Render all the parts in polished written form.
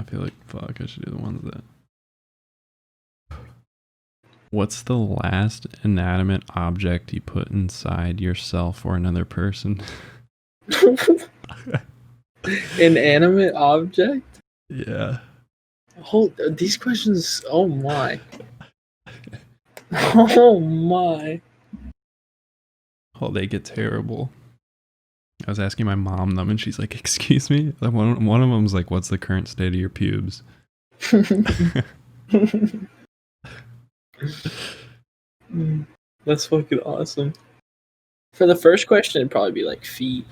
feel like fuck. I should do the ones that. What's the last inanimate object you put inside yourself or another person? Inanimate object? Yeah. These questions. Oh my. Oh my. Oh, they get terrible. I was asking my mom them, and she's like, "Excuse me." One of them's like, "What's the current state of your pubes?" That's fucking awesome. For the first question, it'd probably be like feet.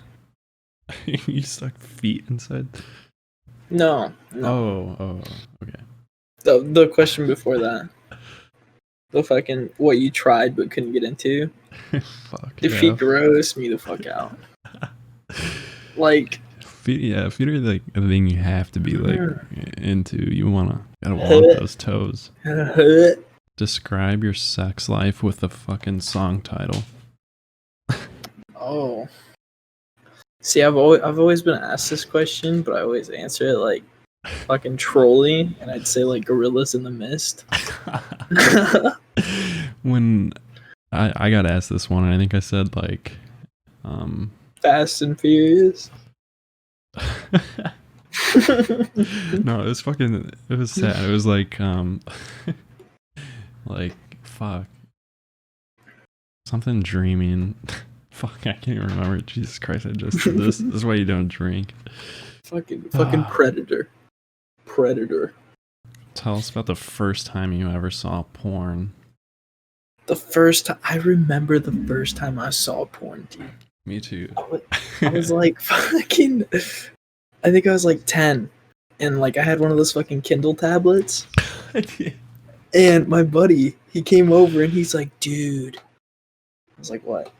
You stuck feet inside. No. Oh, okay. The question before that. The fucking what you tried but couldn't get into. Fuck. Your feet gross me the fuck out. Like feet are like a thing you have to be like into. You gotta want those toes. Describe your sex life with a fucking song title. Oh. See, I've always been asked this question, but I always answer it like fucking trolly, and I'd say like Gorillas in the Mist. When I got asked this one, and I think I said like Fast and Furious. No, it was sad. It was like like fuck. Something dreaming. Fuck, I can't even remember. Jesus Christ, I just did this. This is why you don't drink. Fucking Predator. Tell us about the first time you ever saw porn. The first time I remember the first time I saw porn, dude. Me too. I was like fucking I think I was like 10, and like I had one of those fucking Kindle tablets. And my buddy, he came over and he's like, dude. I was like, what?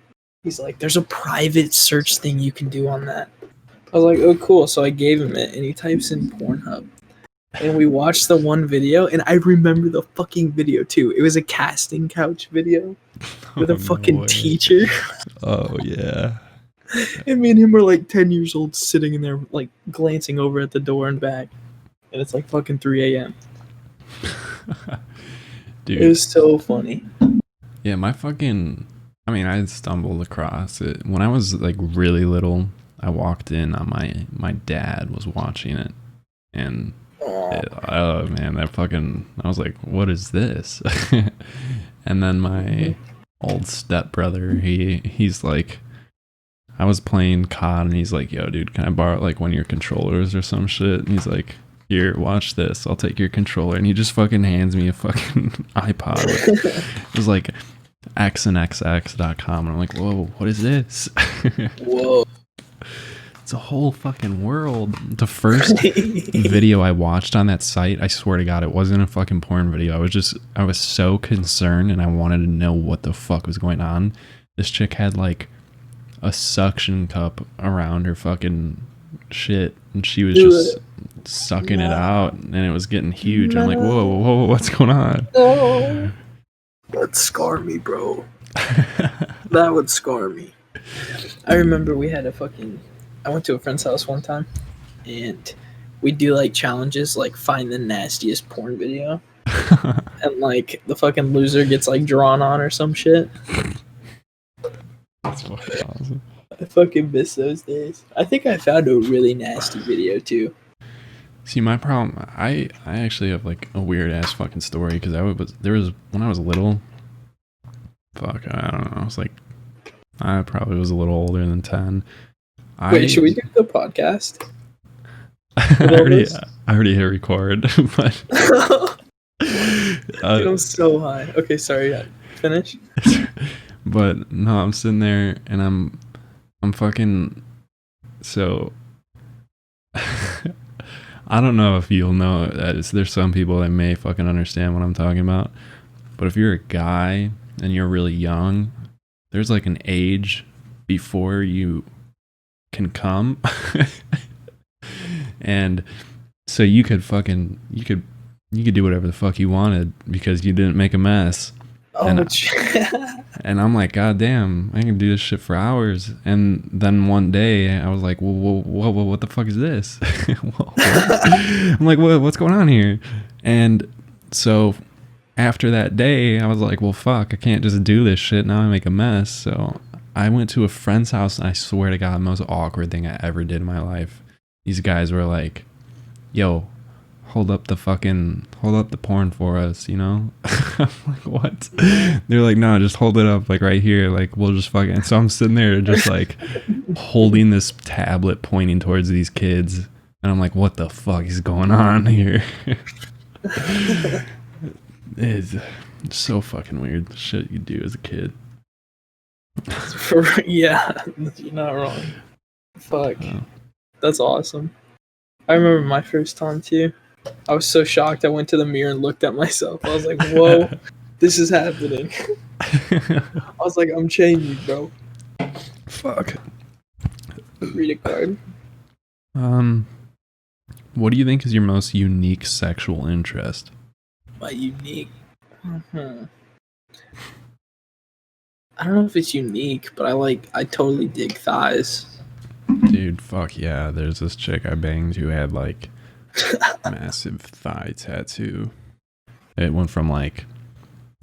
He's like, there's a private search thing you can do on that. I was like, oh, cool. So I gave him it, and he types in Pornhub. And we watched the one video, and I remember the fucking video, too. It was a casting couch video with a fucking teacher. Oh, yeah. And me and him were like 10 years old, sitting in there, like, glancing over at the door and back. And it's like fucking 3 a.m. Dude. It was so funny. Yeah, I stumbled across it. When I was like really little, I walked in on my dad was watching it. And oh man, I was like, what is this? And then my old stepbrother, he's like, I was playing COD and he's like, yo dude, can I borrow like one of your controllers or some shit? And he's like, here, watch this, I'll take your controller. And he just fucking hands me a fucking iPod. It was like xnxx.com, and I'm like, whoa, what is this? Whoa. It's a whole fucking world. The first video I watched on that site, I swear to God, it wasn't a fucking porn video. I was so concerned and I wanted to know what the fuck was going on. This chick had like a suction cup around her fucking shit, and she was just sucking it out, and it was getting huge. I'm like, whoa, what's going on? No. That'd scar me, bro. That would scar me. I remember I went to a friend's house one time, and we do like challenges, like find the nastiest porn video. And like the fucking loser gets like drawn on or some shit. That's fucking awesome. I fucking miss those days. I think I found a really nasty video too. See, my problem, I actually have like a weird ass fucking story, because when I was little, fuck, I don't know, I probably was a little older than 10. Wait, should we do the podcast? I already hit record, but dude, I'm so high. Okay, sorry, finish. But no, I'm sitting there and I'm fucking, so I don't know if you'll know that there's some people that may fucking understand what I'm talking about, but if you're a guy and you're really young, there's like an age before you can come. And so you could do whatever the fuck you wanted because you didn't make a mess. Oh, And I'm like, God damn, I can do this shit for hours. And then one day I was like, what the fuck is this? I'm like, what's going on here? And so after that day, I was like, well, fuck, I can't just do this shit. Now I make a mess. So I went to a friend's house, and I swear to God, the most awkward thing I ever did in my life. These guys were like, yo, hold up the porn for us, you know? I'm like, what? They're like, no, just hold it up, like, right here. Like, we'll just fucking... So I'm sitting there just, like, holding this tablet pointing towards these kids. And I'm like, what the fuck is going on here? It's so fucking weird. The shit you do as a kid. Yeah, you're not wrong. Fuck. That's awesome. I remember my first time too. I was so shocked. I went to the mirror and looked at myself. I was like, whoa, this is happening. I was like, I'm changing, bro. Fuck. Read a card. What do you think is your most unique sexual interest? My unique? I don't know if it's unique, but I totally dig thighs. Dude, fuck yeah. There's this chick I banged who had, like, massive thigh tattoo. It went from, like,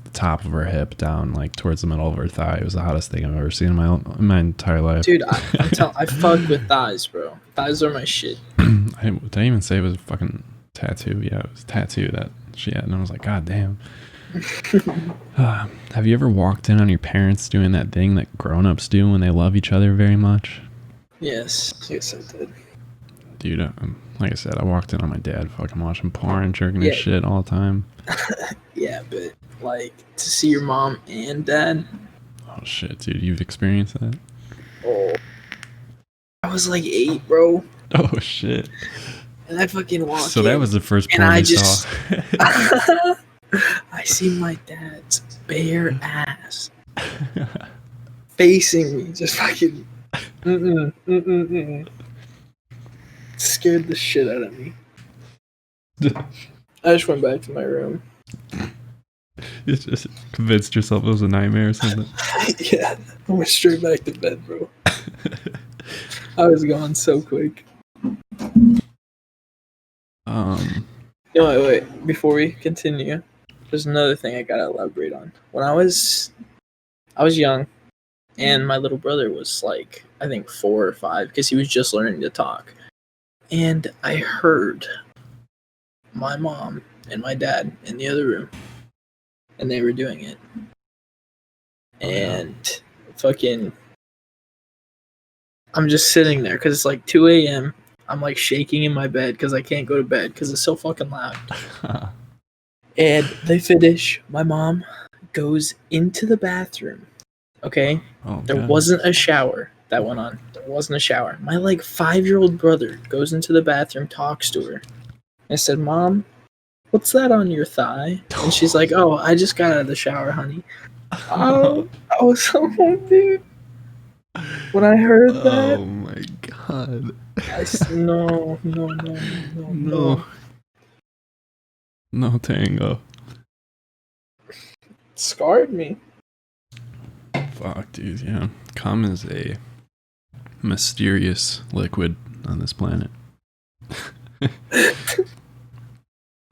the top of her hip down, like, towards the middle of her thigh. It was the hottest thing I've ever seen in my entire life. Dude, I fuck with thighs, bro. Thighs are my shit. Did I even say it was a fucking tattoo? Yeah, it was a tattoo that she had, and I was like, God damn. Have you ever walked in on your parents doing that thing that grown-ups do when they love each other very much? Yes, I did. Dude, like I said, I walked in on my dad fucking watching porn, jerking his shit all the time. Yeah, but, like, to see your mom and dad... Oh, shit, dude, you've experienced that? Oh. I was, like, 8, bro. Oh, shit. And I fucking walked in. So that was the first porn you saw. I see my dad's bare ass facing me, just fucking scared the shit out of me. I just went back to my room. You just convinced yourself it was a nightmare or something? Yeah, I went straight back to bed, bro. I was gone so quick. No, wait. Before we continue, there's another thing I gotta elaborate on. When I was young, and my little brother was like, I think 4 or 5, because he was just learning to talk. And I heard my mom and my dad in the other room, and they were doing it. And fucking, I'm just sitting there because it's like 2 a.m. I'm like shaking in my bed because I can't go to bed because it's so fucking loud. And they finish. My mom goes into the bathroom. Okay? There wasn't a shower that went on. There wasn't a shower. My like 5-year-old brother goes into the bathroom, talks to her. I said, Mom, what's that on your thigh? And she's like, oh, I just got out of the shower, honey. Oh, I was so dude. When I heard that. Oh my god. No. No tango. Scarred me. Fuck, dude, yeah. Cum is a mysterious liquid on this planet.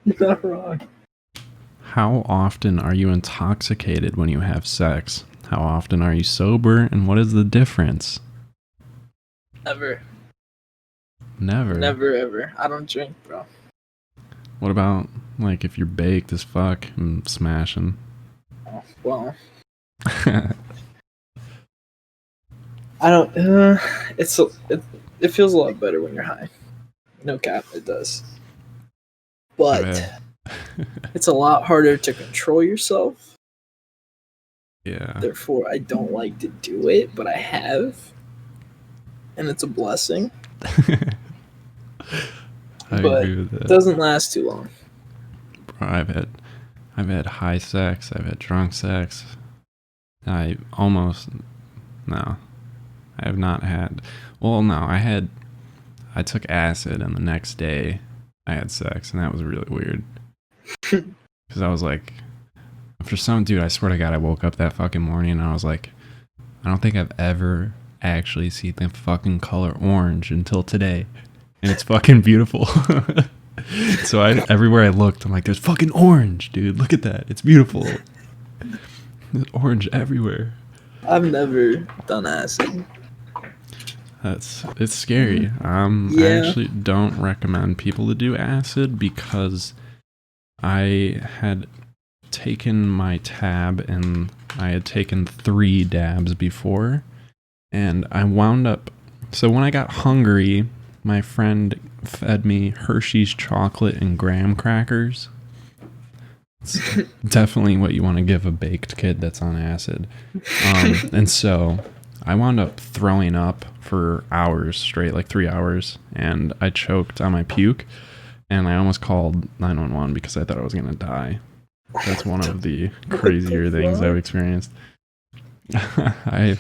You're not wrong. How often are you intoxicated when you have sex? How often are you sober, and what is the difference? Never. Never, ever. I don't drink, bro. What about, like, if you're baked as fuck and smashing? Oh, well. I don't, it feels a lot better when you're high. No cap, it does. But it's a lot harder to control yourself. Yeah. Therefore, I don't like to do it, but I have. And it's a blessing. I agree with that. It doesn't last too long. Bro, I've had high sex. I've had drunk sex. I have not had. Well, no, I took acid, and the next day I had sex, and that was really weird. Because I was like, For some dude, I swear to God, I woke up that fucking morning and I was like, I don't think I've ever actually seen the fucking color orange until today. And it's fucking beautiful. So everywhere I looked, I'm like, there's fucking orange, dude. Look at that. It's beautiful. There's orange everywhere. I've never done acid. It's scary. Yeah. I actually don't recommend people to do acid because I had taken my tab and I had taken 3 dabs before, and I wound up. So when I got hungry, my friend fed me Hershey's chocolate and graham crackers. It's definitely what you want to give a baked kid that's on acid. And so I wound up throwing up for hours straight, like 3 hours, and I choked on my puke, and I almost called 911 because I thought I was going to die. That's one of the crazier things I've experienced. I've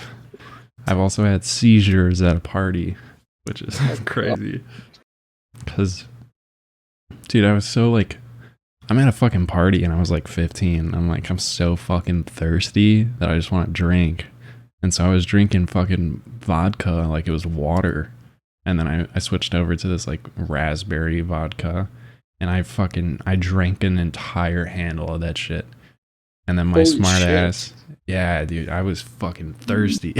also had seizures at a party, which is crazy. Because, dude, I was so like, I'm at a fucking party and I was like 15. I'm like, I'm so fucking thirsty that I just want to drink. And so I was drinking fucking vodka like it was water. And then I switched over to this like raspberry vodka. And I drank an entire handle of that shit. And then my smart ass, yeah, dude, I was fucking thirsty.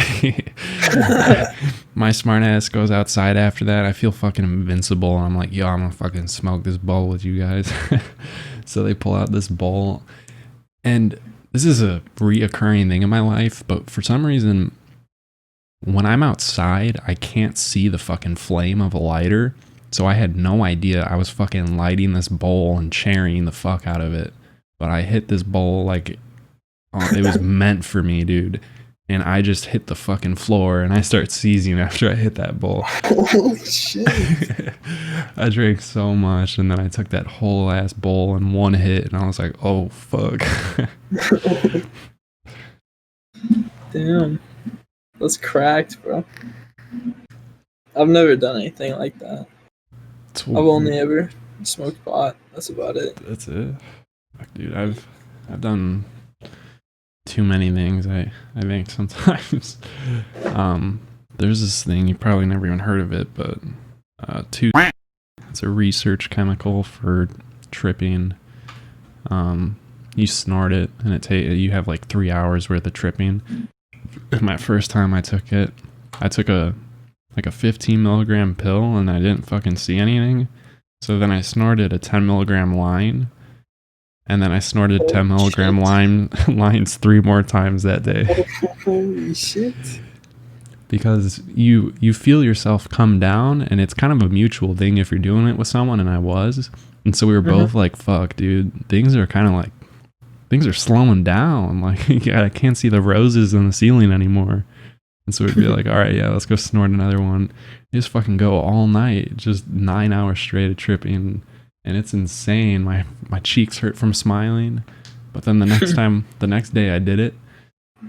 My smart ass goes outside after that. I feel fucking invincible. And I'm like, yo, I'm gonna fucking smoke this bowl with you guys. So they pull out this bowl. And this is a reoccurring thing in my life. But for some reason, when I'm outside, I can't see the fucking flame of a lighter. So I had no idea I was fucking lighting this bowl and cherrying the fuck out of it. But I hit this bowl like it was meant for me, dude. And I just hit the fucking floor and I start seizing after I hit that bowl. Holy shit. I drank so much and then I took that whole ass bowl in one hit and I was like, oh fuck. Damn. That's cracked, bro. I've never done anything like that. I've only ever smoked pot. That's about it. That's it. Fuck, dude, I've done too many things. I think sometimes. There's this thing you probably never even heard of it, but it's a research chemical for tripping. You snort it, and you have like 3 hours worth of tripping. My first time I took it, I took a 15 milligram pill and I didn't fucking see anything. So then I snorted a 10 milligram line, and then I snorted 10 milligram lines 3 more times that day. Holy shit. Because you feel yourself come down, and it's kind of a mutual thing if you're doing it with someone, and I was. And so we were both like, fuck, dude, things are slowing down. Like, yeah, I can't see the roses in the ceiling anymore. And so we'd be like, all right, yeah, let's go snort another one. You just fucking go all night, just 9 hours straight of tripping. And it's insane. My cheeks hurt from smiling. But then the next day I did it.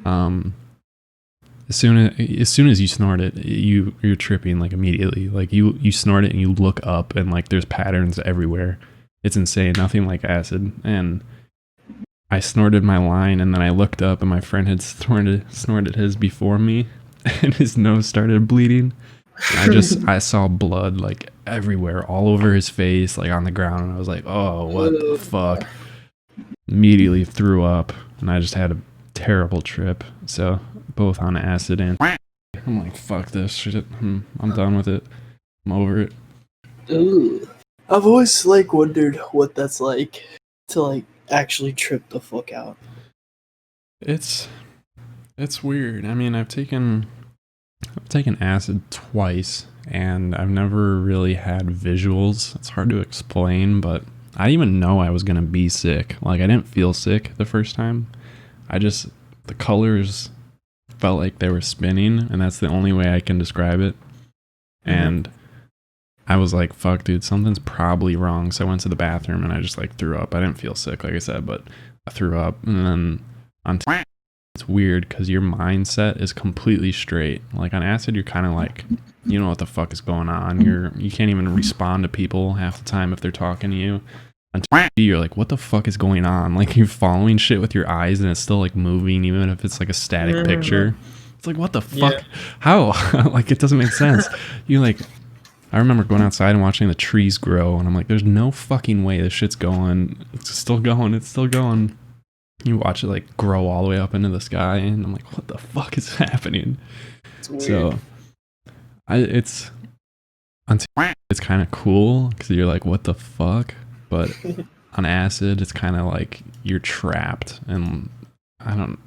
As soon as you snort it, you're tripping like immediately. Like you snort it and you look up and like there's patterns everywhere. It's insane. Nothing like acid. And I snorted my line and then I looked up and my friend had snorted his before me. And his nose started bleeding. I saw blood like everywhere, all over his face, like on the ground, and I was like, oh, what the fuck? Immediately threw up, and I just had a terrible trip. So both on acid and I'm like, fuck this shit. I'm done with it. I'm over it. Ooh. I've always like wondered what that's like to like actually trip the fuck out. It's weird. I mean, I've taken acid twice, and I've never really had visuals. It's hard to explain, but I didn't even know I was gonna be sick. Like, I didn't feel sick the first time. The colors felt like they were spinning, and that's the only way I can describe it. And I was like, fuck, dude, something's probably wrong. So I went to the bathroom and I just like threw up. I didn't feel sick, like I said, but I threw up. And then it's weird because your mindset is completely straight. Like on acid, you're kind of like, you know what the fuck is going on. You can't even respond to people half the time if they're talking to you. on TV, you're like, what the fuck is going on? Like, you're following shit with your eyes and it's still like moving, even if it's like a static picture. It's like, what the fuck? Yeah. How? Like, it doesn't make sense. You like, I remember going outside and watching the trees grow, and I'm like, there's no fucking way this shit's going. It's still going. It's still going. You watch it like grow all the way up into the sky, and I'm like, what the fuck is happening? It's weird. So, it's kind of cool because you're like, what the fuck? But on acid, it's kind of like you're trapped, and I don't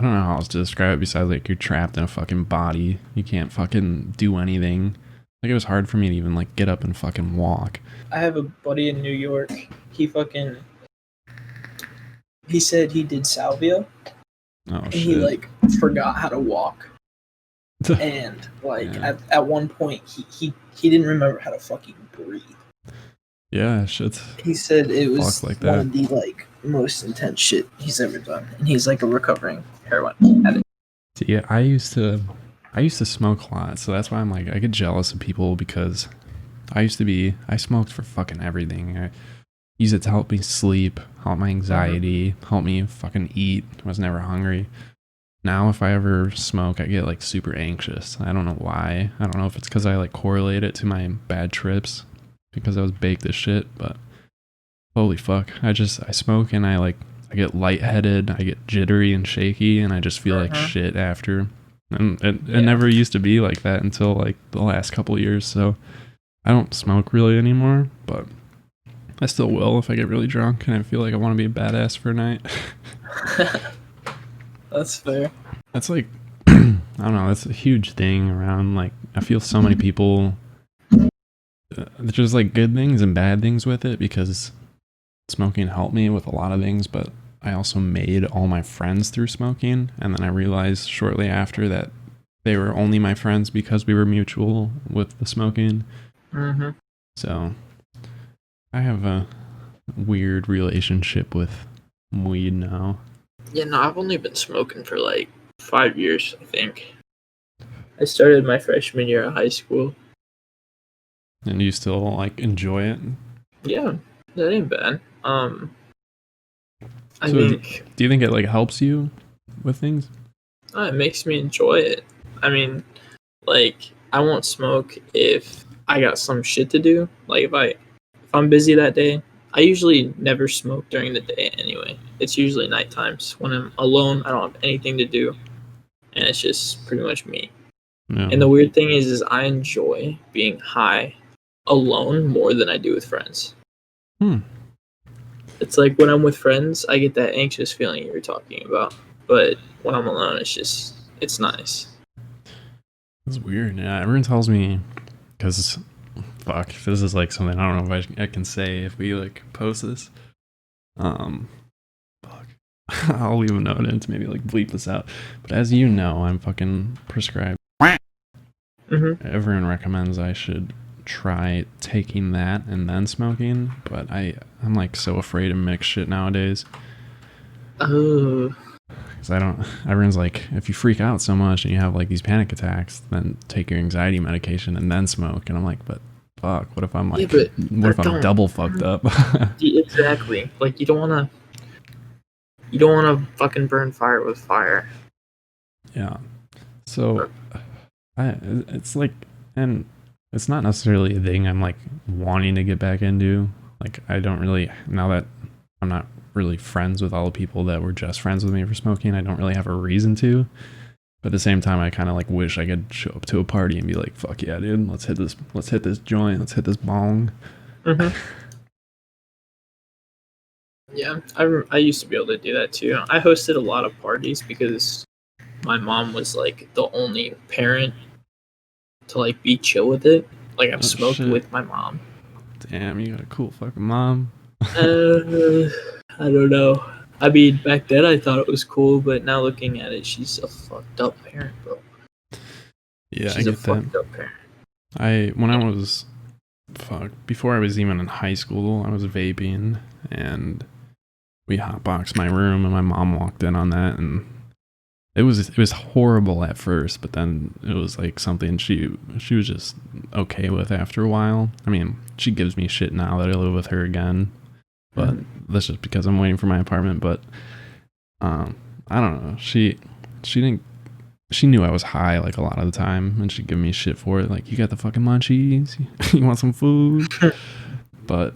know how else to describe it besides like you're trapped in a fucking body. You can't fucking do anything. Like, it was hard for me to even like get up and fucking walk. I have a buddy in New York. He said he did salvia. Oh and shit. he like forgot how to walk. And like at one point he didn't remember how to fucking breathe. Yeah, shit. He said it was like one that. of the like most intense shit he's ever done. And he's like a recovering heroin addict. See, I used to smoke a lot, so that's why I'm like, I get jealous of people because I smoked for fucking everything. I used it to help me sleep, help my anxiety, help me fucking eat. I was never hungry. Now, if I ever smoke, I get like super anxious. I don't know why. I don't know if it's because I like correlate it to my bad trips because I was baked as shit, but holy fuck. I smoke and I get lightheaded, I get jittery and shaky, and I just feel like shit after. And it never used to be like that until like the last couple of years, so I don't smoke really anymore, but I still will if I get really drunk and I feel like I want to be a badass for a night. That's fair. That's like, I don't know, that's a huge thing around, like, I feel so many people, there's just like good things and bad things with it because smoking helped me with a lot of things, but I also made all my friends through smoking, and then I realized shortly after that they were only my friends because we were mutual with the smoking. So I have a weird relationship with weed now. Yeah, no, I've only been smoking for like 5 years, I think. I started my freshman year of high school. And you still like enjoy it? Yeah, that ain't bad. I So think. Do you think it like helps you with things? It makes me enjoy it. I mean, like, I won't smoke if I got some shit to do. Like, if I'm busy that day, I usually never smoke during the day anyway. It's usually night times. When I'm alone, I don't have anything to do, and it's just pretty much me. No. And the weird thing is I enjoy being high alone more than I do with friends. It's like when I'm with friends, I get that anxious feeling you were talking about. But when I'm alone, it's nice. That's weird. Yeah, everyone tells me, because, fuck, this is like something I don't know if I can say if we like post this. Fuck. I'll leave a note in to maybe like bleep this out. But as you know, I'm fucking prescribed. Everyone recommends I should try taking that and then smoking, but I'm like so afraid to mix shit nowadays. Oh. Because everyone's like, if you freak out so much and you have like these panic attacks, then take your anxiety medication and then smoke. And I'm like, but fuck, what if I'm like, what if I'm double fucked up? Exactly. Like, you don't want to fucking burn fire with fire. Yeah. So it's like, and it's not necessarily a thing I'm like wanting to get back into. Like, I don't really, now that I'm not really friends with all the people that were just friends with me for smoking, I don't really have a reason to. But at the same time, I kind of like wish I could show up to a party and be like, fuck yeah, dude, let's hit this joint, let's hit this bong. Yeah, I used to be able to do that too. I hosted a lot of parties because my mom was like the only parent to like be chill with it. Like, I've smoked with my mom. Damn, you got a cool fucking mom. I don't know. I mean, back then I thought it was cool, but now looking at it, she's a fucked up parent, bro. Yeah, she's I a get that. fucked up parent. Before I was even in high school, I was vaping, and we hotboxed my room, and my mom walked in on that, and it was horrible at first, but then it was like something she was just okay with after a while. I mean, she gives me shit now that I live with her again, but that's just because I'm waiting for my apartment. But I don't know. She didn't. She knew I was high like a lot of the time, and she'd give me shit for it. Like, you got the fucking munchies? You want some food? But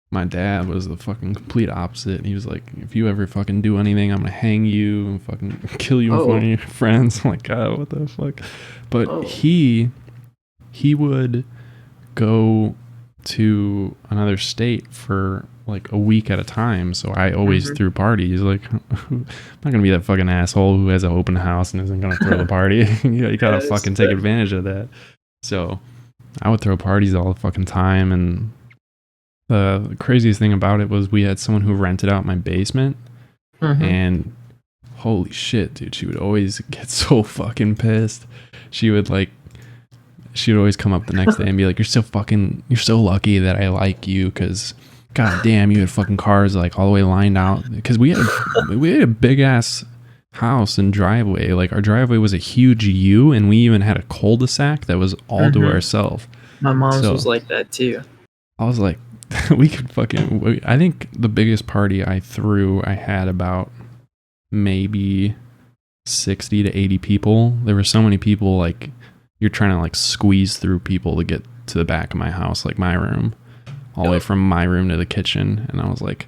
my dad was the fucking complete opposite. He was like, if you ever fucking do anything, I'm gonna hang you and fucking kill you in front of your friends. I'm like, God, what the fuck? But he would go to another state for like a week at a time, so I always threw parties. Like, I'm not gonna be that fucking asshole who has an open house and isn't gonna throw the party. You gotta fucking take advantage of that. So I would throw parties all the fucking time, and the craziest thing about it was we had someone who rented out my basement, and holy shit, dude, she would always get so fucking pissed. She would always come up the next day and be like, you're so lucky that I like you, because god damn, you had fucking cars like all the way lined out, because we had a big ass house and driveway. Like, our driveway was a huge U, and we even had a cul-de-sac that was all to ourselves. My mom's was like that too. I was like, we could fucking, I think the biggest party I threw, I had about maybe 60 to 80 people. There were so many people, like, you're trying to like squeeze through people to get to the back of my house, like my room, all the way from my room to the kitchen. And I was like,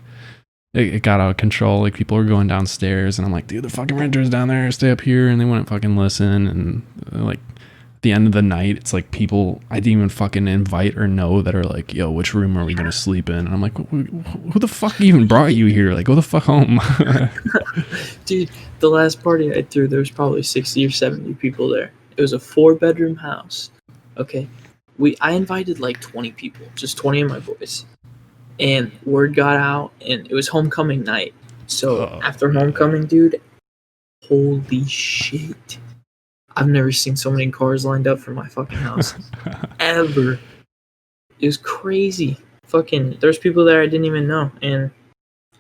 it got out of control. Like, people were going downstairs, and I'm like, dude, the fucking renter's down there, stay up here. And they wouldn't fucking listen. And like, at the end of the night, it's like people I didn't even fucking invite or know that are like, yo, which room are we gonna sleep in? And I'm like, who the fuck even brought you here? Like, go the fuck home. Dude, the last party I threw, there was probably 60 or 70 people there. It was a 4-bedroom house. Okay. I invited like 20 people, just 20 of my boys. And word got out, and it was homecoming night. So after homecoming, dude, holy shit. I've never seen so many cars lined up for my fucking house. Ever. It was crazy. Fucking, there's people there I didn't even know. And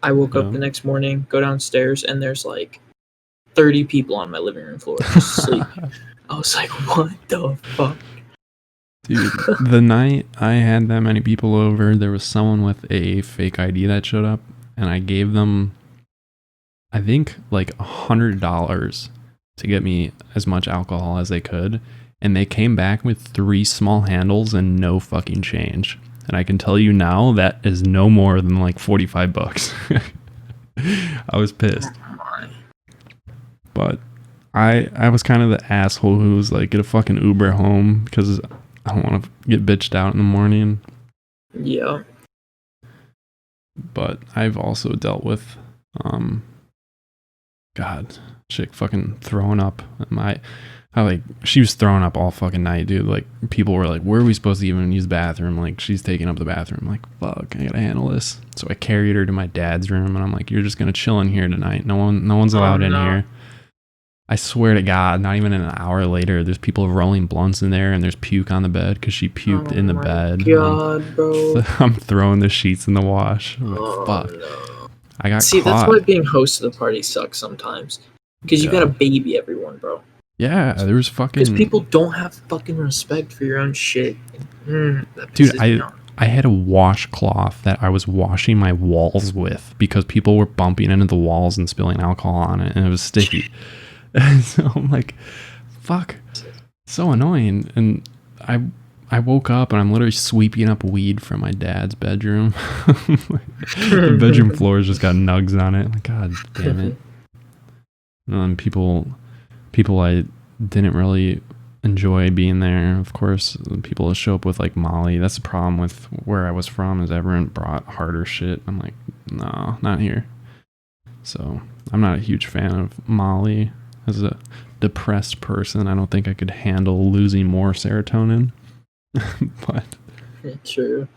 I woke up the next morning, go downstairs, and there's like 30 people on my living room floor just sleeping. I was like, what the fuck? Dude, the night I had that many people over, there was someone with a fake ID that showed up, and I gave them, I think, like $100 to get me as much alcohol as they could, and they came back with 3 small handles and no fucking change. And I can tell you now, that is no more than like $45. I was pissed. But I was kind of the asshole who was like, get a fucking Uber home because I don't want to get bitched out in the morning. Yeah. But I've also dealt with, chick fucking throwing up. She was throwing up all fucking night, dude. Like, people were like, where are we supposed to even use the bathroom? Like, she's taking up the bathroom. I'm like, fuck, I gotta handle this. So I carried her to my dad's room, and I'm like, you're just gonna chill in here tonight. No one's allowed in here. I swear to God, not even an hour later, there's people rolling blunts in there, and there's puke on the bed because she puked in the bed. God, bro. I'm throwing the sheets in the wash. I'm like, fuck. No. I got See, caught. that's why being host of the party sucks sometimes. Because you gotta baby everyone, bro. Yeah, there was fucking... Because people don't have fucking respect for your own shit. Dude, I had a washcloth that I was washing my walls with because people were bumping into the walls and spilling alcohol on it, and it was sticky. So I'm like, fuck, so annoying. And I woke up and I'm literally sweeping up weed from my dad's bedroom. The bedroom floor's just got nugs on it. Like, God damn it. And people I didn't really enjoy being there. Of course, people that show up with like Molly. That's the problem with where I was from, is everyone brought harder shit. I'm like, no, not here. So I'm not a huge fan of Molly. As a depressed person, I don't think I could handle losing more serotonin. But true.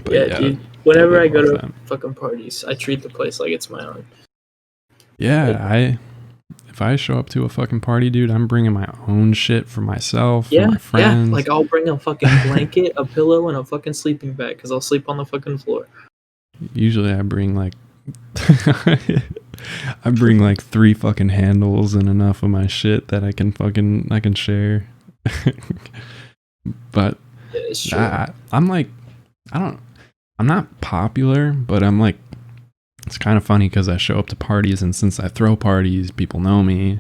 But yeah, dude. Whenever I go to fucking parties, I treat the place like it's my own. Yeah, if I show up to a fucking party, dude, I'm bringing my own shit for myself, for my friends. Yeah, like I'll bring a fucking blanket, a pillow, and a fucking sleeping bag because I'll sleep on the fucking floor. Usually I bring like... I bring like 3 fucking handles and enough of my shit that I can share. But Yeah, it's true. I'm like, I don't... I'm not popular, but I'm like, it's kind of funny because I show up to parties, and since I throw parties, people know me.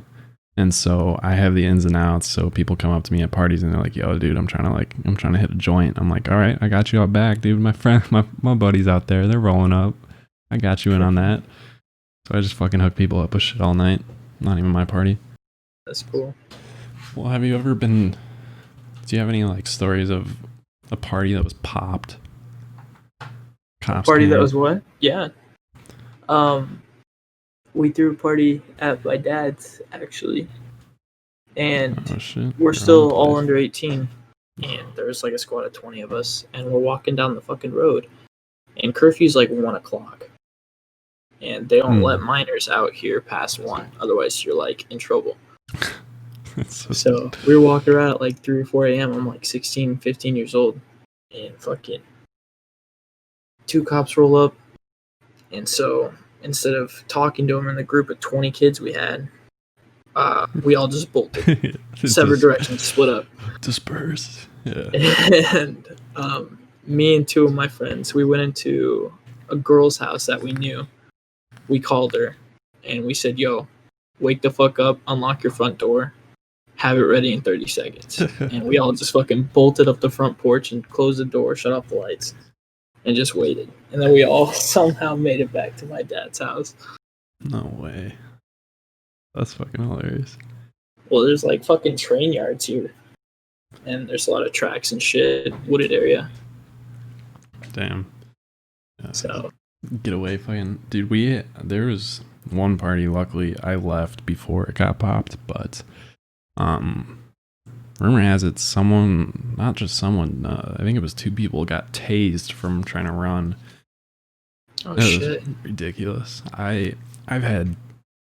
And so I have the ins and outs. So people come up to me at parties and they're like, yo, dude, I'm trying to hit a joint. I'm like, all right, I got you out back, dude. My friend, my buddies out there, they're rolling up. I got you in on that. So I just fucking hook people up with shit all night. Not even my party. That's cool. Well, have you ever been, do you have any like stories of a party that was popped? Cops Party came. that was what? Yeah. We threw a party at my dad's, actually. And Oh, shit. we're still all under 18. And there's like a squad of 20 of us. And we're walking down the fucking road. And curfew's like 1 o'clock. And they don't let minors out here past 1. Otherwise, you're like in trouble. So we were walking around at like 3 or 4 a.m. I'm like 16, 15 years old. And fucking 2 cops roll up. And so instead of talking to them in the group of 20 kids we had, we all just bolted. Severed directions, split up. Dispersed. Yeah. And me and 2 of my friends, we went into a girl's house that we knew. We called her and we said, yo, wake the fuck up, unlock your front door, have it ready in 30 seconds. And we all just fucking bolted up the front porch and closed the door, shut off the lights, and just waited. And then we all somehow made it back to my dad's house. No way. That's fucking hilarious. Well, there's like fucking train yards here. And there's a lot of tracks and shit, wooded area. Damn. Yeah. So Get away, fucking dude. There was one party. Luckily, I left before it got popped. But, rumor has it not just someone. I think it was 2 people got tased from trying to run. oh That shit. was ridiculous. I've had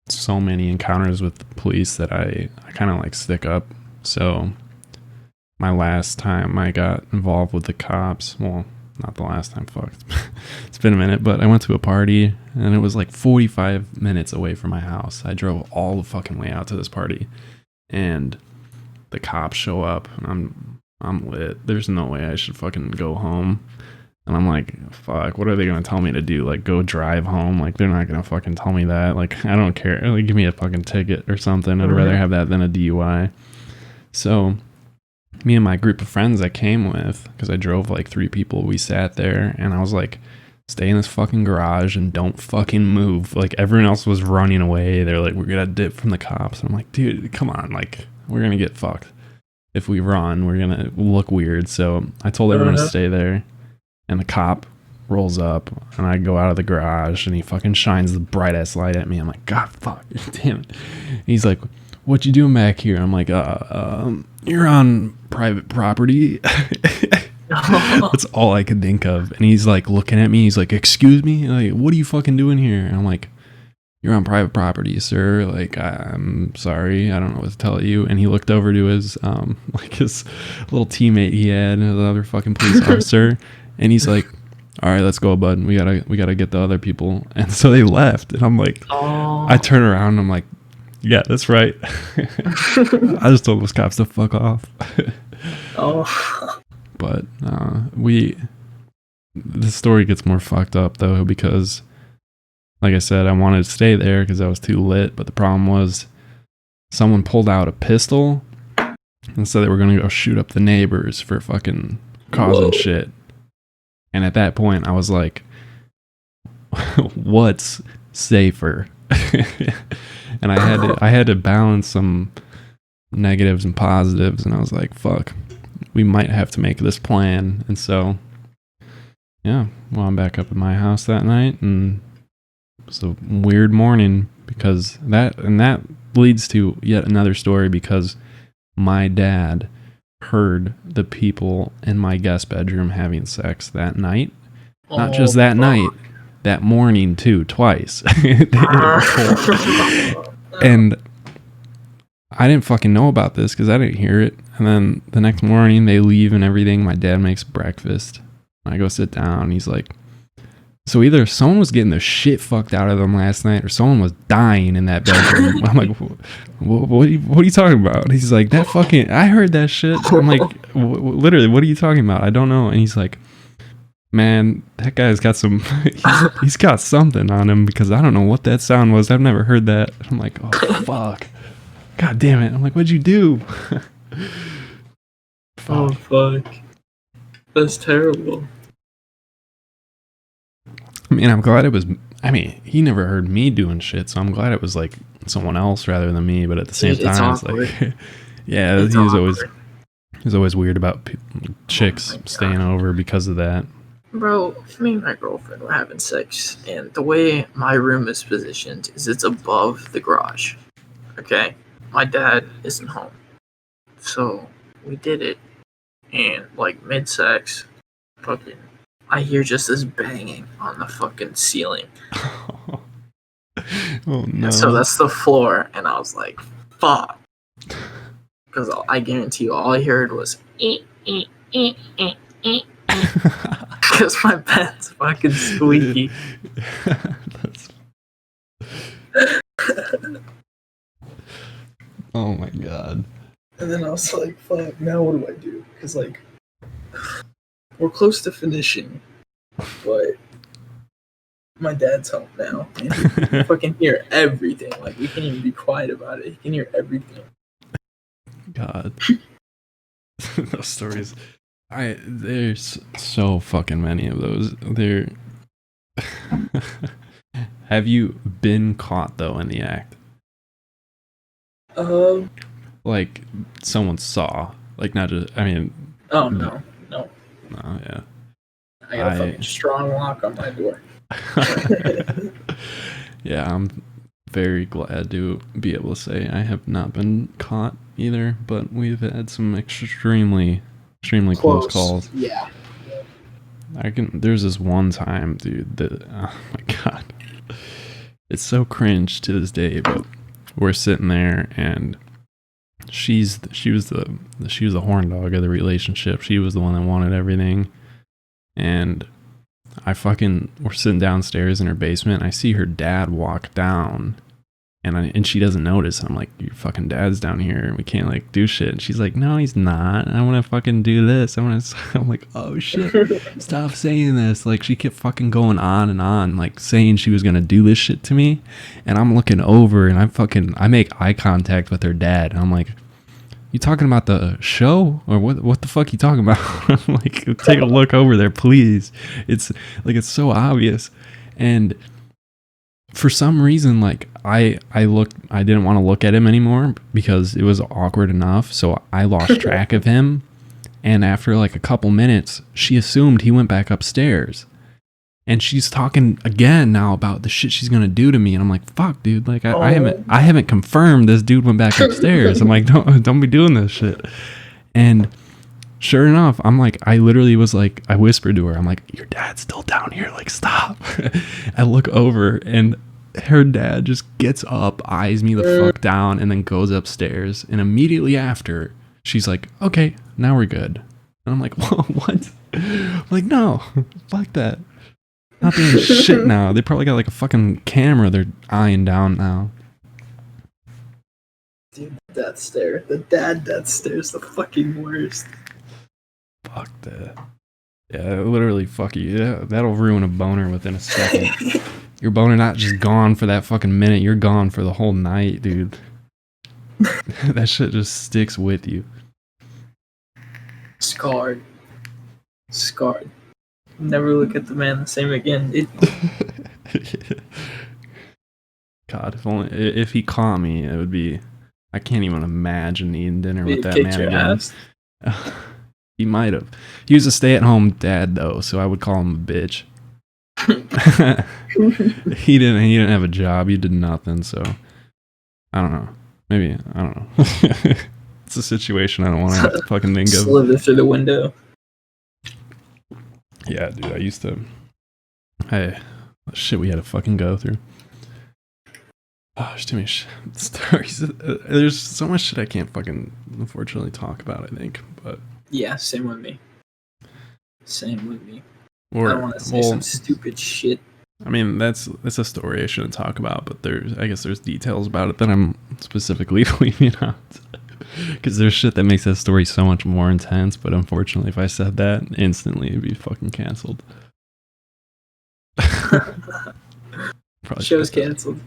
so many encounters with the police that I kind of like stick up. So my last time I got involved with the cops, well, not the last time, fuck. It's been a minute, but I went to a party and it was like 45 minutes away from my house. I drove all the fucking way out to this party and the cops show up and I'm lit. There's no way I should fucking go home. And I'm like, fuck, what are they going to tell me to do? Like, go drive home? Like, they're not going to fucking tell me that. Like, I don't care. Like, give me a fucking ticket or something. I'd rather have that than a DUI. So me and my group of friends I came with, because I drove like 3 people, we sat there and I was like, stay in this fucking garage and don't fucking move. Like, everyone else was running away. They're like, we're gonna dip from the cops. I'm like, dude, come on. Like, we're gonna get fucked. If we run, we're gonna look weird. So I told everyone to stay there. And the cop rolls up and I go out of the garage and he fucking shines the bright ass light at me. I'm like, God, fuck, damn it. And he's like, what you doing back here? I'm like, you're on private property. That's all I could think of. And he's like looking at me. He's like, excuse me? Like, what are you fucking doing here? And I'm like, you're on private property, sir. Like, I'm sorry. I don't know what to tell you. And he looked over to his, his little teammate he had, another fucking police officer. And he's like, all right, let's go, bud. We gotta get the other people. And so they left. And I'm like, I turn around and I'm like, yeah, that's right. I just told those cops to fuck off. But the story gets more fucked up though, because like I said, I wanted to stay there because I was too lit. But the problem was someone pulled out a pistol and said they were gonna go shoot up the neighbors for fucking causing shit. And at that point, I was like, what's safer? And I had to balance some negatives and positives. And I was like, fuck, we might have to make this plan. And so, yeah, well, I'm back up at my house that night. And it was a weird morning because that leads to yet another story, because my dad heard the people in my guest bedroom having sex that night. Not just that night, that morning too, twice. And I didn't fucking know about this because I didn't hear it. And then the next morning they leave and everything. My dad makes breakfast. I go sit down. He's like, so either someone was getting the shit fucked out of them last night or someone was dying in that bedroom. I'm like, what are you talking about? He's like, that fucking, I heard that shit. I'm like, literally, what are you talking about? I don't know. And he's like, Man, that guy's got some. He's got something on him because I don't know what that sound was. I've never heard that. I'm like, oh fuck, god damn it! I'm like, what'd you do? Oh fuck, that's terrible. I mean, I'm glad it was. I mean, he never heard me doing shit, so I'm glad it was like someone else rather than me. But at the same time, it's like, yeah, it's he's always weird about chicks staying over because of that. Bro, me and my girlfriend were having sex, and the way my room is positioned is it's above the garage. Okay, my dad isn't home, so we did it, and like mid-sex, fucking, I hear just this banging on the fucking ceiling. Oh no! And so that's the floor, and I was like, "Fuck," because I guarantee you, all I heard was because my bed's fucking squeaky. Oh my god! And then I was like, "Fuck! Now what do I do?" Because like, we're close to finishing, but my dad's home now, and he can fucking hear everything. Like, we can't even be quiet about it. He can hear everything. God, those stories. There's so fucking many of those. Have you been caught though in the act? Like someone saw, like not just. I mean. Oh no. Yeah. I got a fucking strong lock on my door. Yeah, I'm very glad to be able to say I have not been caught either, but we've had some extremely close calls. Yeah. There's this one time, dude, that, oh my god, it's so cringe to this day, but we're sitting there and she was the horn dog of the relationship. She was the one that wanted everything. And we're sitting downstairs in her basement. I see her dad walk down, and she doesn't notice. I'm like, your fucking dad's down here. We can't like do shit. And she's like, no, he's not. I want to fucking do this. I'm like, oh shit, stop saying this. Like, she kept fucking going on and on, like saying she was gonna do this shit to me. And I'm looking over, and I make eye contact with her dad. And I'm like, you talking about the show or what the fuck you talking about? I'm like, take a look over there, please. It's like, it's so obvious. And for some reason, like I didn't want to look at him anymore because it was awkward enough. So I lost track of him. And after like a couple minutes, she assumed he went back upstairs. And she's talking again now about the shit she's gonna do to me, and I'm like, "Fuck, dude! Like, I haven't confirmed this dude went back upstairs." I'm like, "Don't be doing this shit." And sure enough, I'm like, I literally was like, I whispered to her, "I'm like, your dad's still down here. Like, stop." I look over, and her dad just gets up, eyes me the fuck down, and then goes upstairs. And immediately after, she's like, "Okay, now we're good." And I'm like, "Whoa, what?" I'm like, "No, fuck that." Not doing shit now. They probably got like a fucking camera they're eyeing down now. Dude, that stare. The dad stare's the fucking worst. Fuck that. Yeah, literally, fuck you. Yeah, that'll ruin a boner within a second. Your boner not just gone for that fucking minute, you're gone for the whole night, dude. That shit just sticks with you. Scarred. Never look at the man the same again, dude. God, if he caught me, it would be. I can't even imagine eating dinner with that man again. He might have. He was a stay-at-home dad though, so I would call him a bitch. He didn't have a job. He did nothing. So I don't know. Maybe I don't know. It's a situation I don't want to have to fucking think of. Slither through the window. Yeah, dude, I used to. Hey, shit, we had to fucking go through. Oh, there's too many stories. There's so much shit I can't fucking, unfortunately, talk about, I think. But yeah, same with me. Or, I don't want to say some stupid shit. I mean, that's a story I shouldn't talk about, but I guess there's details about it that I'm specifically leaving out. Because there's shit that makes that story so much more intense, but unfortunately, if I said that, instantly it'd be fucking canceled. Probably Show's should have. canceled.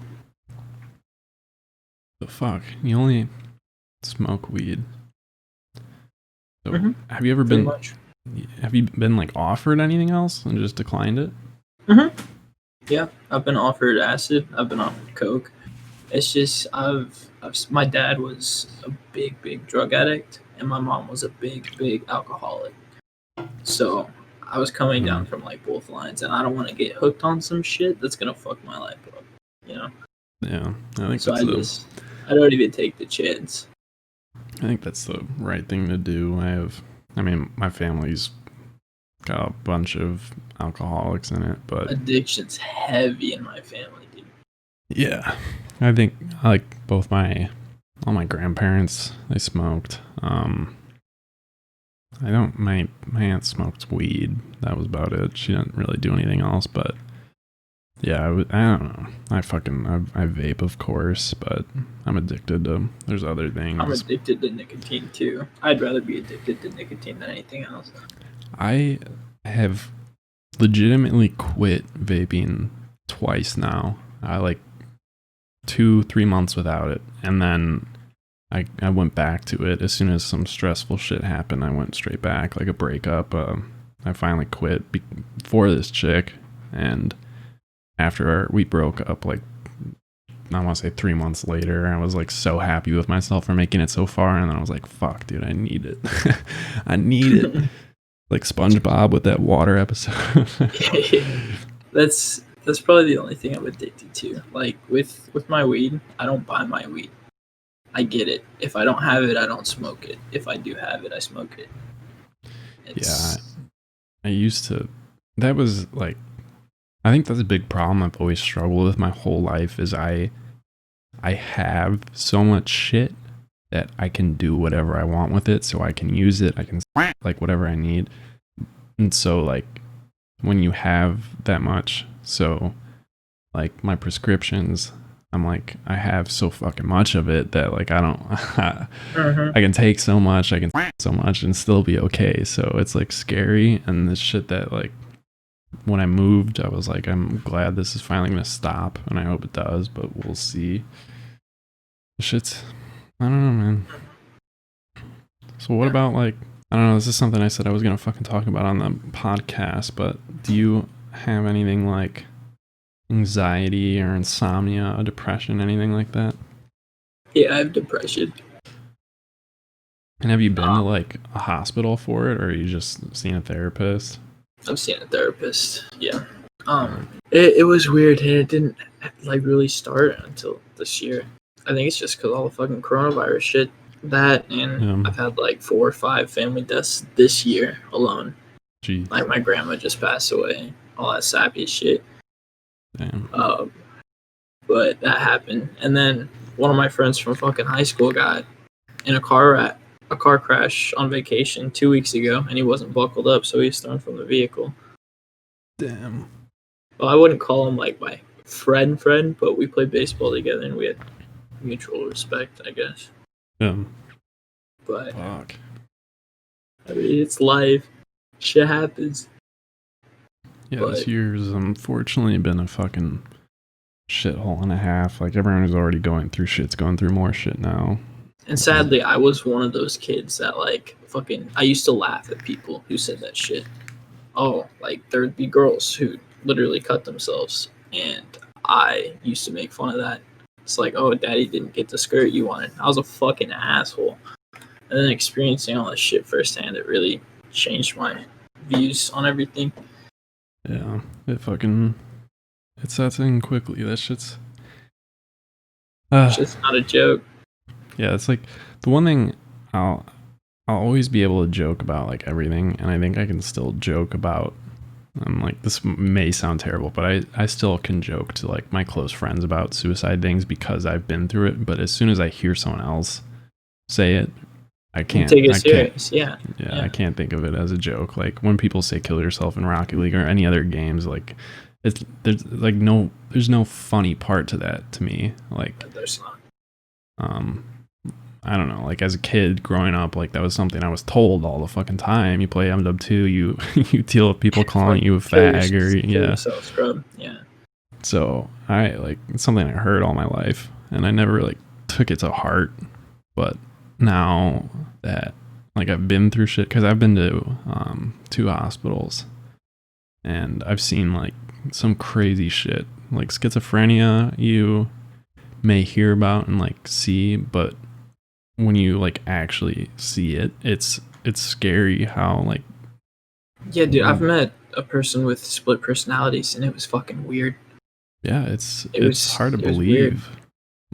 The fuck? You only smoke weed. So have you ever Pretty been? much. Have you been like offered anything else and just declined it? Yeah, I've been offered acid. I've been offered coke. It's just my dad was a big drug addict, and my mom was a big alcoholic. So I was coming down from like both lines, and I don't want to get hooked on some shit that's gonna fuck my life up, you know. Yeah, I think So that's I don't even take the chance. I think that's the right thing to do. I mean, my family's got a bunch of alcoholics in it, but Addiction's heavy in my family, dude. yeah, I think like all my grandparents, they smoked. My aunt smoked weed. That was about it. She didn't really do anything else, but yeah, I don't know. I vape, of course, but I'm addicted to, there's other things. I'm addicted to nicotine too. I'd rather be addicted to nicotine than anything else. I have legitimately quit vaping twice now. I like 2-3 months without it, and then I went back to it as soon as some stressful shit happened. I went straight back, like a breakup. I finally quit for this chick, and after we broke up, like I want to say 3 months later, I was like so happy with myself for making it so far, and then I was like, fuck, dude, I need it. I need it. Like SpongeBob with that water episode. That's probably the only thing I'm addicted to. Like with my weed, I don't buy my weed. I get it. If I don't have it, I don't smoke it. If I do have it, I smoke it. Yeah, I used to. That was like, I think that's a big problem I've always struggled with my whole life. Is I have so much shit that I can do whatever I want with it, so I can use it. I can like whatever I need, and so like when you have that much, so like my prescriptions, I'm like, I have so fucking much of it that like I don't I can take so much, I can so much and still be okay. So it's like scary, and this shit that like when I moved, I was like, I'm glad this is finally gonna stop, and I hope it does, but we'll see. Shit's, I don't know, man. So what about like, I don't know, this is something I said I was gonna fucking talk about on the podcast, but do you have anything like anxiety or insomnia or depression, anything like that? Yeah, I have depression. And have you been to like a hospital for it, or are you just seeing a therapist? I've seen a therapist. Yeah. It was weird, and it didn't like really start until this year. I think it's just because all the fucking coronavirus shit. That, and I've had like 4 or 5 family deaths this year alone. Jeez. Like my grandma just passed away. All that sappy shit. Damn. But that happened, and then one of my friends from fucking high school got in a car crash on vacation 2 weeks ago, and he wasn't buckled up, so he was thrown from the vehicle. Damn. Well, I wouldn't call him like my friend, but we played baseball together, and we had mutual respect, I guess. But fuck. I mean, it's life. Shit happens. Yeah, this year's unfortunately been a fucking shithole and a half. Like everyone who's already going through shit's going through more shit now. And sadly, I was one of those kids that like fucking. I used to laugh at people who said that shit. Oh, like there'd be girls who literally cut themselves, and I used to make fun of that. It's like, oh, daddy didn't get the skirt you wanted. I was a fucking asshole. And then experiencing all this shit firsthand, it really changed my views on everything. Yeah, it sets in quickly. That shit's It's not a joke. Yeah, it's like the one thing I'll always be able to joke about like everything, and I think I can still joke about. Like this may sound terrible, but I still can joke to like my close friends about suicide things because I've been through it. But as soon as I hear someone else say it, I can't take it serious. Yeah, I can't think of it as a joke. Like when people say kill yourself in Rocket League or any other games, like there's no funny part to that to me. Like there's not. I don't know, like as a kid growing up, like that was something I was told all the fucking time. You play M-Dub 2, you you deal with people calling you a fag or yeah. Yourself, scrub. Yeah. So I like it's something I heard all my life, and I never like took it to heart. But now that like I've been through shit, because I've been to 2 hospitals, and I've seen like some crazy shit, like schizophrenia. You may hear about and like see, but when you like actually see it, it's scary how like Yeah, dude, I've met a person with split personalities, and it was fucking weird. yeah, it's hard to believe.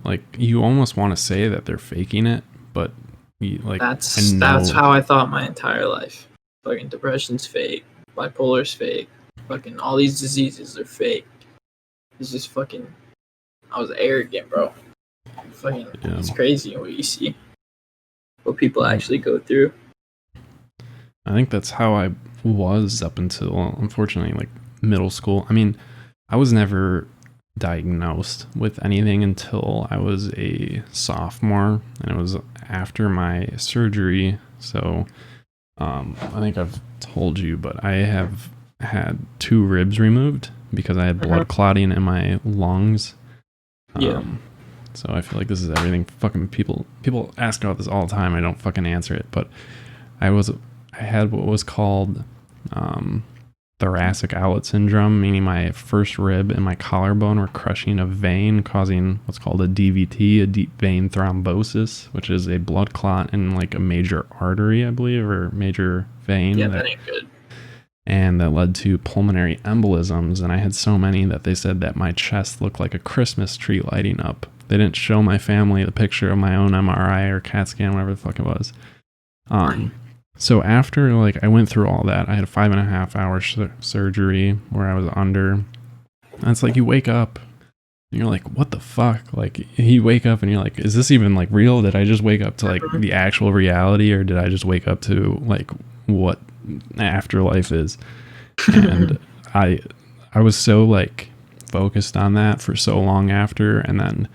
Like you almost want to say that they're faking it, but you, like that's how I thought my entire life. Fucking depression's fake, bipolar's fake, fucking all these diseases are fake. It's just fucking. I was arrogant, bro. Fucking, it's crazy what you see, what people actually go through. I think that's how I was up until, unfortunately, like middle school. I mean, I was never diagnosed with anything until I was a sophomore, and it was after my surgery. So I think I've told you, but I have had 2 ribs removed because I had blood clotting in my lungs. So I feel like this is everything. Fucking people ask about this all the time. I don't fucking answer it, but I had what was called thoracic outlet syndrome, meaning my first rib and my collarbone were crushing a vein, causing what's called a DVT, a deep vein thrombosis, which is a blood clot in like a major artery, I believe, or major vein. Yeah, that ain't good. And that led to pulmonary embolisms, and I had so many that they said that my chest looked like a Christmas tree lighting up. They didn't show my family the picture of my own MRI or CAT scan, whatever the fuck it was. So after like I went through all that, I had a 5.5 hour surgery where I was under. And it's like you wake up and you're like, what the fuck? Like you wake up and you're like, is this even like real? Did I just wake up to like the actual reality, or did I just wake up to like what afterlife is? And I was so like focused on that for so long after, and then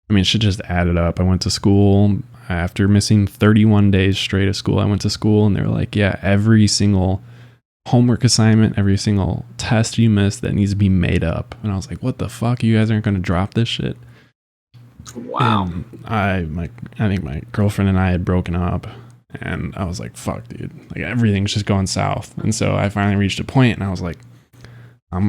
I mean shit just added up. I went to school. After missing 31 days straight of school, I went to school, and they were like, yeah, every single homework assignment, every single test you missed, that needs to be made up. And I was like, what the fuck? You guys aren't going to drop this shit? Wow. And I think my girlfriend and I had broken up, and I was like, fuck, dude. Like, everything's just going south. And so I finally reached a point, and I was like, I've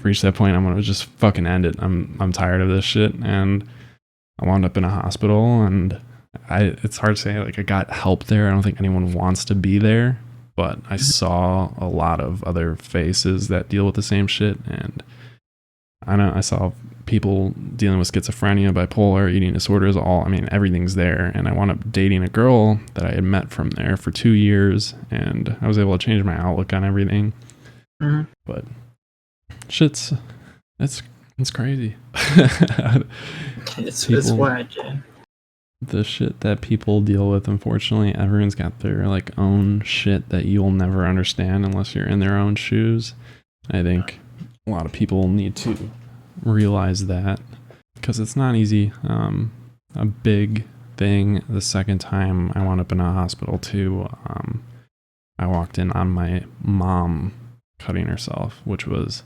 reached that point. I'm going to just fucking end it. I'm tired of this shit. And I wound up in a hospital, and it's hard to say, like, I got help there. I don't think anyone wants to be there, but I saw a lot of other faces that deal with the same shit. And I saw people dealing with schizophrenia, bipolar, eating disorders, everything's there. And I wound up dating a girl that I had met from there for 2 years, and I was able to change my outlook on everything. But it's crazy. It's whack, yeah. The shit that people deal with, unfortunately, everyone's got their like own shit that you'll never understand unless you're in their own shoes. I think a lot of people need to realize that, because it's not easy. A big thing, the second time I wound up in a hospital too, I walked in on my mom cutting herself, which was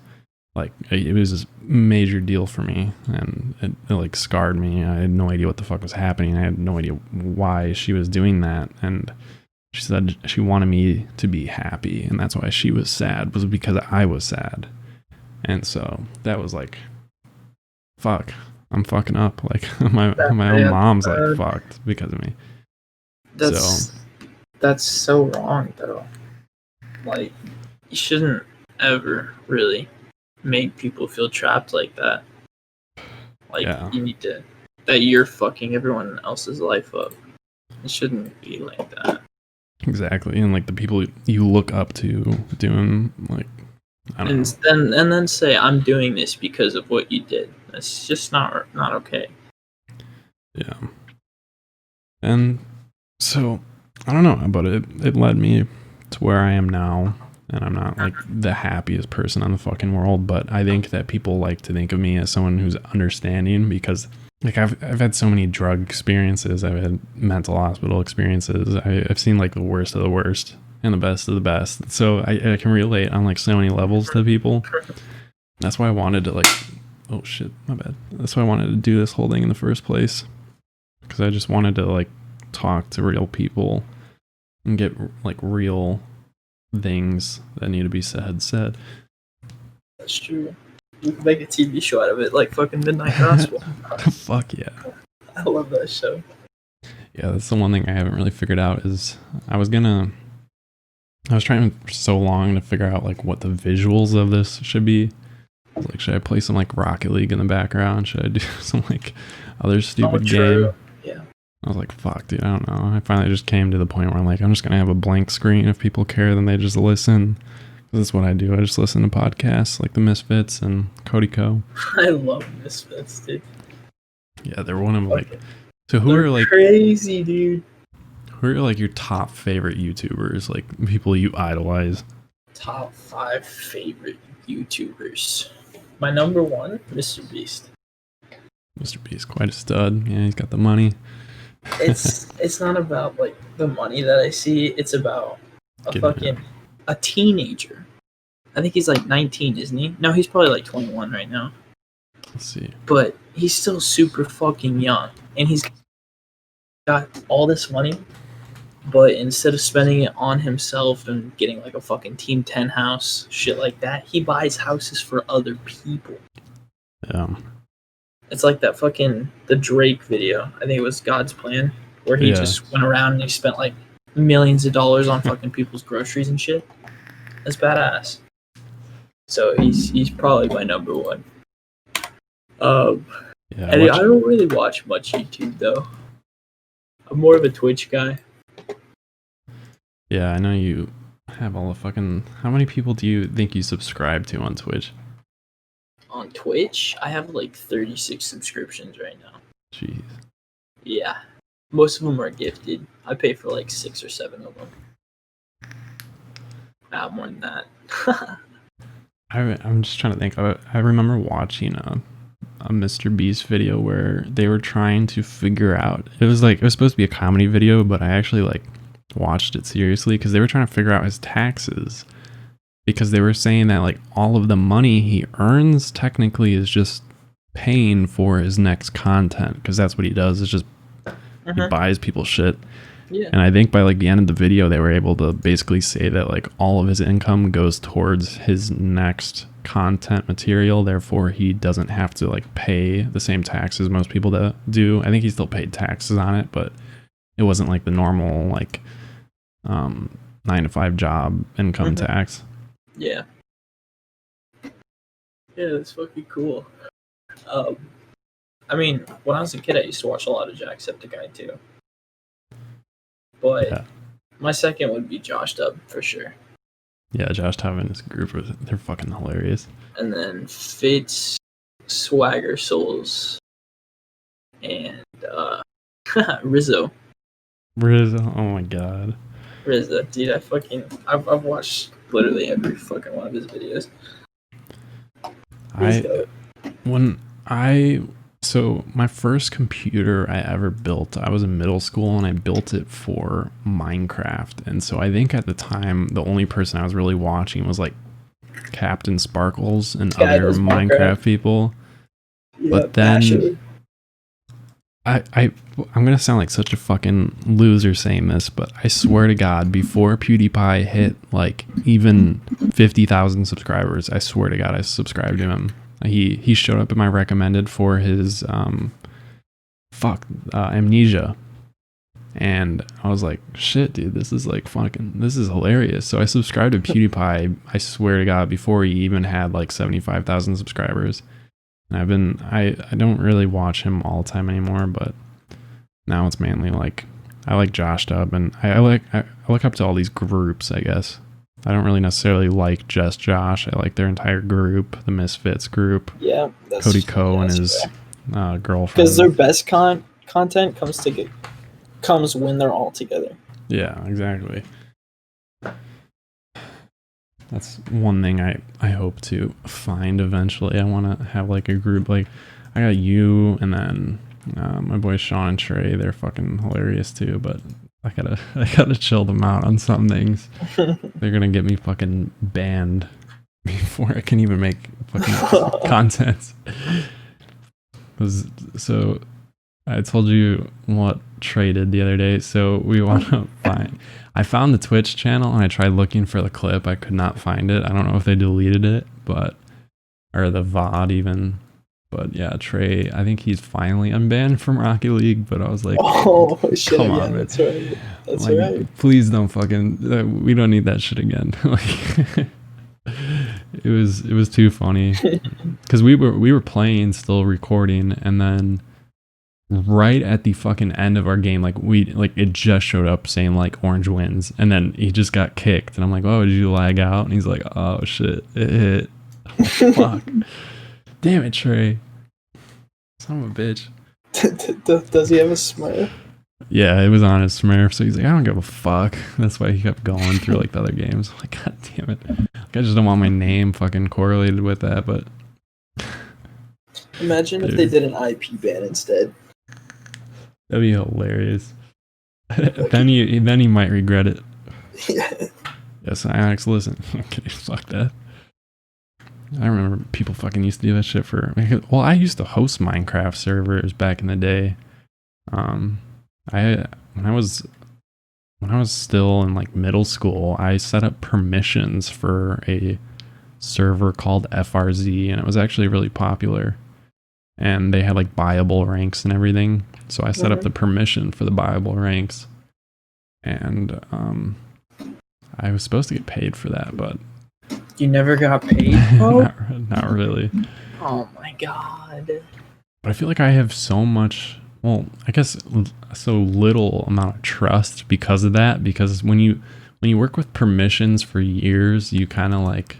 like, it was a major deal for me, and it like scarred me. I had no idea what the fuck was happening. I had no idea why she was doing that. And she said she wanted me to be happy, and that's why she was sad, was because I was sad. And so that was like, fuck, I'm fucking up. Like my own mom's like fucked because of me. That's so wrong though. Like, you shouldn't ever really make people feel trapped like that. Like, you need to, that you're fucking everyone else's life up. It shouldn't be like that. Exactly. And like the people you look up to doing, like, I don't know. And then say, I'm doing this because of what you did. That's just not okay. Yeah. And so I don't know, but it led me to where I am now. And I'm not like the happiest person on the fucking world, but I think that people like to think of me as someone who's understanding, because like I've had so many drug experiences. I've had mental hospital experiences. I've seen like the worst of the worst and the best of the best. So I can relate on like so many levels to people. That's why I wanted to like, oh shit, my bad. That's why I wanted to do this whole thing in the first place. Because I just wanted to like talk to real people and get like real things that need to be said. That's true. You can make a TV show out of it, like fucking Midnight Gospel. Fuck yeah. I love that show. Yeah, that's the one thing I haven't really figured out is I was trying for so long to figure out like what the visuals of this should be. Like, should I play some like Rocket League in the background? Should I do some like other stupid game? Yeah. I was like, fuck, dude, I don't know. I finally just came to the point where I'm like, I'm just gonna have a blank screen. If people care, then they just listen. That's what I do. I just listen to podcasts like the Misfits and Cody Co. I love Misfits, dude. Yeah, they're one of like. So who are like crazy, dude? Who are like your top favorite YouTubers? Like people you idolize? Top 5 favorite YouTubers. My number 1, Mr. Beast. Mr. Beast, quite a stud. Yeah, he's got the money. It's not about like the money that I see. It's about a teenager. I think he's like 19, isn't he? No, he's probably like 21 right now. Let's see. But he's still super fucking young, and he's got all this money. But instead of spending it on himself and getting like a fucking Team 10 house, shit like that, he buys houses for other people. Yeah. It's like that fucking the Drake video. I think it was God's Plan, where he just went around and he spent like millions of dollars on fucking people's groceries and shit. That's badass. So he's probably my number 1. I don't really watch much YouTube though. I'm more of a Twitch guy. Yeah, I know you have all the fucking. How many people do you think you subscribe to on Twitch? On Twitch, I have like 36 subscriptions right now. Jeez. Yeah. Most of them are gifted. I pay for like 6 or 7 of them. More than that. I'm just trying to think. I remember watching a Mr. Beast video where they were trying to figure out. It was supposed to be a comedy video, but I actually like watched it seriously because they were trying to figure out his taxes. Because they were saying that like all of the money he earns technically is just paying for his next content, because that's what he does. It's just he buys people shit. Yeah. And I think by like the end of the video, they were able to basically say that like all of his income goes towards his next content material. Therefore, he doesn't have to like pay the same taxes most people do. I think he still paid taxes on it, but it wasn't like the normal like 9-to-5 job income tax. Yeah. Yeah, that's fucking cool. I mean, when I was a kid, I used to watch a lot of Jacksepticeye too. But my second would be Josh Dub for sure. Yeah, Josh Dub and his group, they're fucking hilarious. And then Fitz, Swagger Souls, and Rizzo. Oh my god. Rizzo, dude, I've watched literally every fucking one of his videos. So my first computer I ever built, I was in middle school and I built it for Minecraft. And so I think at the time, the only person I was really watching was like Captain Sparkles and other Minecraft people. Yeah, but then I'm going to sound like such a fucking loser saying this, but I swear to God, before PewDiePie hit like even 50,000 subscribers, I swear to God, I subscribed to him. He showed up in my recommended for his Amnesia, and I was like, shit, dude, this is hilarious. So I subscribed to PewDiePie, I swear to God, before he even had like 75,000 subscribers. And I don't really watch him all the time anymore, but now it's mainly like I like Josh Dub, and I look up to all these groups, I guess. I don't really necessarily like just Josh. I like their entire group, the Misfits group. Yeah, Cody Co and his girlfriend. Because their best content comes when they're all together. Yeah, exactly. That's one thing I hope to find eventually. I want to have like a group. Like I got you, and then My boys Sean and Trey, they're fucking hilarious too, but I gotta chill them out on some things. They're gonna get me fucking banned before I can even make fucking content. So I told you what Trey did the other day. So we want to find. I found the Twitch channel and I tried looking for the clip. I could not find it. I don't know if they deleted it, or the VOD even. But yeah, Trey, I think he's finally unbanned from Rocket League. But I was like, oh shit, come yeah, on, man. that's right. That's like, right. Please don't fucking. We don't need that shit again. Like, it was too funny because we were playing, still recording, and then right at the fucking end of our game, like it just showed up saying like orange wins, and then he just got kicked, and I'm like, oh, did you lag out? And he's like, oh shit, it hit. Oh, fuck. Damn it, Trey. Son of a bitch. Does he have a Smurf? Yeah, it was on his Smurf, so he's like, I don't give a fuck. That's why he kept going through like the other games. I'm like, god damn it. Like, I just don't want my name fucking correlated with that, but imagine if they did an IP ban instead. That'd be hilarious. then he might regret it. Yeah. Yes, Alex, listen. Okay, fuck that. I remember people fucking used to do that shit for. Well, I used to host Minecraft servers back in the day. When I was still in like middle school, I set up permissions for a server called FRZ, and it was actually really popular. And they had like buyable ranks and everything. So I set up the permission for the buyable ranks, and I was supposed to get paid for that, but you never got paid. not really. Oh my god! But I feel like I have so much. Well, I guess so little amount of trust because of that. Because when you work with permissions for years, you kind of like.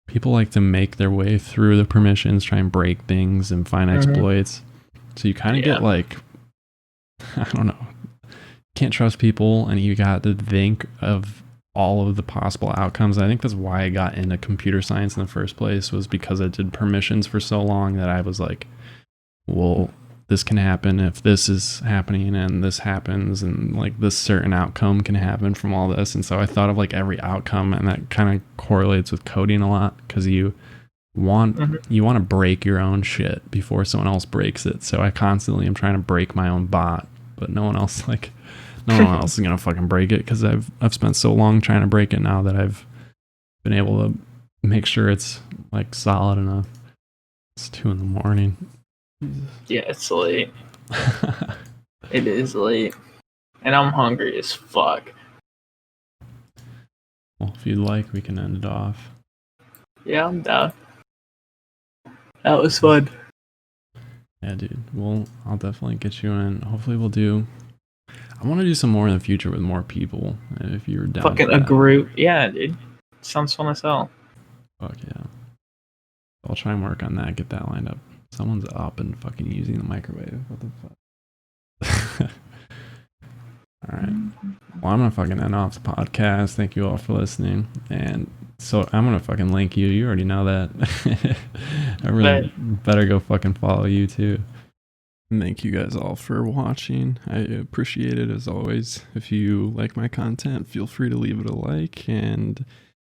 People like to make their way through the permissions, try and break things and find exploits. So you kind of get like, I don't know, can't trust people, and you got to think of all of the possible outcomes. I think that's why I got into computer science in the first place, was because I did permissions for so long that I was like, well, this can happen if this is happening and this happens, and like this certain outcome can happen from all this. And so I thought of like every outcome, and that kind of correlates with coding a lot, because you want to break your own shit before someone else breaks it. So I constantly am trying to break my own bot, but no one else is gonna fucking break it, because I've spent so long trying to break it now that I've been able to make sure it's like solid enough. It's 2 a.m. Yeah, it's late. It is late. And I'm hungry as fuck. Well, if you'd like, we can end it off. Yeah, I'm down. That was fun. Yeah, dude. Well, I'll definitely get you in. Hopefully we'll do... I want to do some more in the future with more people, if you're down. Fucking a group. Yeah, dude. Sounds fun as hell. Fuck yeah. I'll try and work on that, get that lined up. Someone's up and fucking using the microwave. What the fuck? Alright. Well, I'm gonna fucking end off the podcast. Thank you all for listening. And so I'm gonna fucking link you. You already know that. I really better go fucking follow you too. Thank you guys all for watching. I appreciate it as always. If you like my content, feel free to leave it a like. And if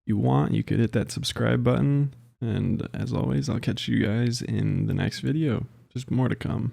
you want, you could hit that subscribe button. And as always, I'll catch you guys in the next video. There's more to come.